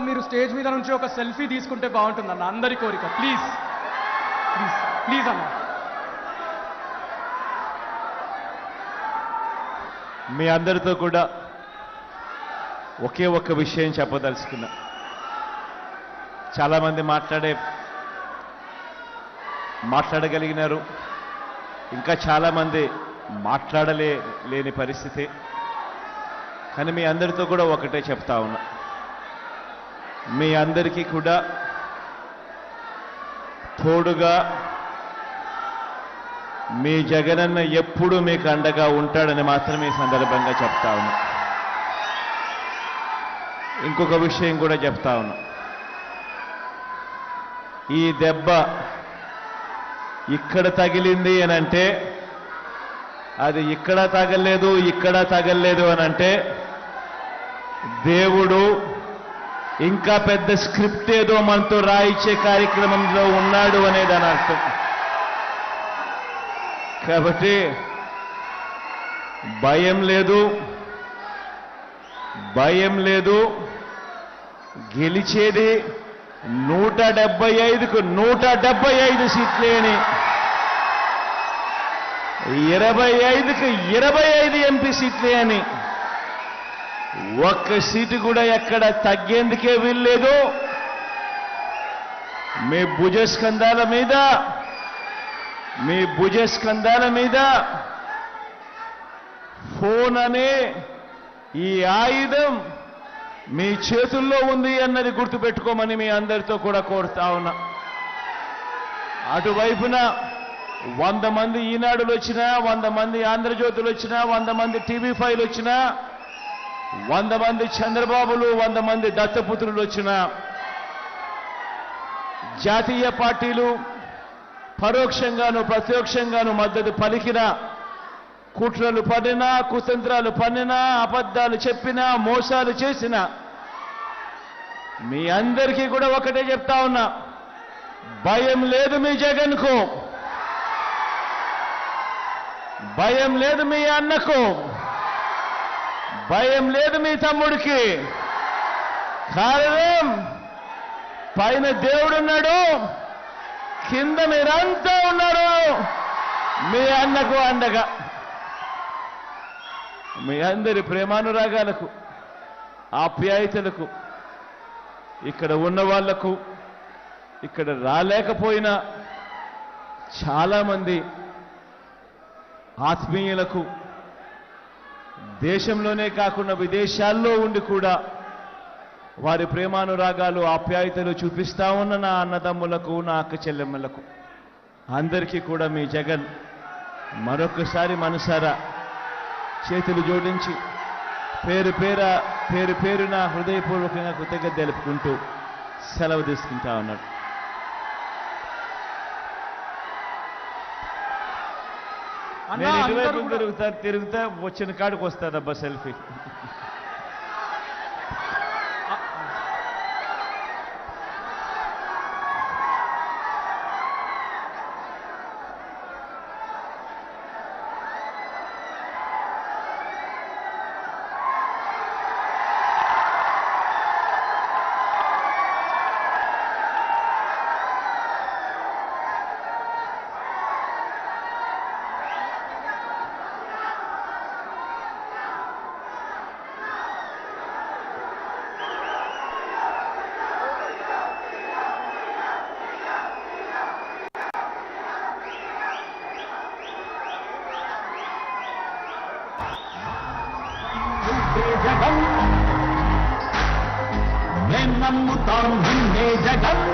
మీరు స్టేజ్ మీద నుంచి ఒక సెల్ఫీ తీసుకుంటే బాగుంటుందన్న, అందరి కోరిక. ప్లీజ్ ప్లీజ్ ప్లీజ్ అన్న. మీ అందరితో కూడా ఒకే ఒక్క విషయం చెప్పదలుచుకున్నా. చాలామంది మాట్లాడగలిగినారు, ఇంకా చాలామంది లేని పరిస్థితి. కానీ మీ అందరితో కూడా ఒకటే చెప్తా ఉన్నా, మీ అందరికీ కూడా తోడుగా మీ జగనన్న ఎప్పుడూ మీకు అండగా ఉంటాడని మాత్రమే ఈ సందర్భంగా చెప్తా ఉన్నా. ఇంకొక విషయం కూడా చెప్తా ఉన్నా, ఈ దెబ్బ ఇక్కడ తగిలింది అనంటే అది ఇక్కడ తగలలేదు అనంటే దేవుడు ఇంకా పెద్ద స్క్రిప్ట్ ఏదో మనతో రాయించే కార్యక్రమంలో ఉన్నాడు అనేది అని అర్థం. కాబట్టి భయం లేదు, గెలిచేది 175కు 175 సీట్లే అని, 25కు 25 ఎంపీ సీట్లే అని, ఒక్క సీటు కూడా ఎక్కడ తగ్గేందుకే వీల్లేదు. మీ భుజస్కంధాల మీద ఫోన్ అనే ఈ ఆయుధం మీ చేతుల్లో ఉంది అన్నది గుర్తుపెట్టుకోమని మీ అందరితో కూడా కోరుతా ఉన్నా. అటువైపున 100 మంది ఈనాడులు వచ్చినా, 100 మంది ఆంధ్రజ్యోతులు వచ్చినా, 100 మంది టీవీ5లు వచ్చినా, 100 మంది చంద్రబాబులు, 100 మంది దత్తపుత్రులు వచ్చినా, జాతీయ పార్టీలు పరోక్షంగాను ప్రత్యక్షంగాను మద్దతు పలికిన, కుట్రలు పన్నినా, కుతంత్రాలు పన్నినా, అబద్ధాలు చెప్పినా, మోసాలు చేసినా, మీ అందరికీ కూడా ఒకటే చెప్తా ఉన్నా, భయం లేదు మీ జగన్కు, భయం లేదు మీ అన్నకు, భయం లేదు మీ తమ్ముడికి. కారణం పైన దేవుడున్నాడు, కింద మీరంతా ఉన్నారు మీ అన్నకు అండగా. మీ అందరి ప్రేమానురాగాలకు, ఆప్యాయతలకు, ఇక్కడ ఉన్న వాళ్లకు, ఇక్కడ రాలేకపోయినా చాలామంది ఆత్మీయులకు, దేశంలోనే కాకుండా విదేశాల్లో ఉండి కూడా వారి ప్రేమానురాగాలు, ఆప్యాయతలు చూపిస్తా ఉన్న నా అన్నదమ్ములకు, నా అక్క చెల్లెమ్మలకు అందరికీ కూడా మీ జగన్ మరొకసారి మనసారా చేతులు జోడించి పేరు పేరున హృదయపూర్వకంగా కృతజ్ఞత తెలుపుకుంటూ సెలవు తీసుకుంటా ఉన్నాడు. నేను ఇటువైపు తిరుగుతా వచ్చిన కాడికి వస్తానబ్బా సెల్ఫీ. జగన్ నేను నమ్ముతాను నిన్నే జగన్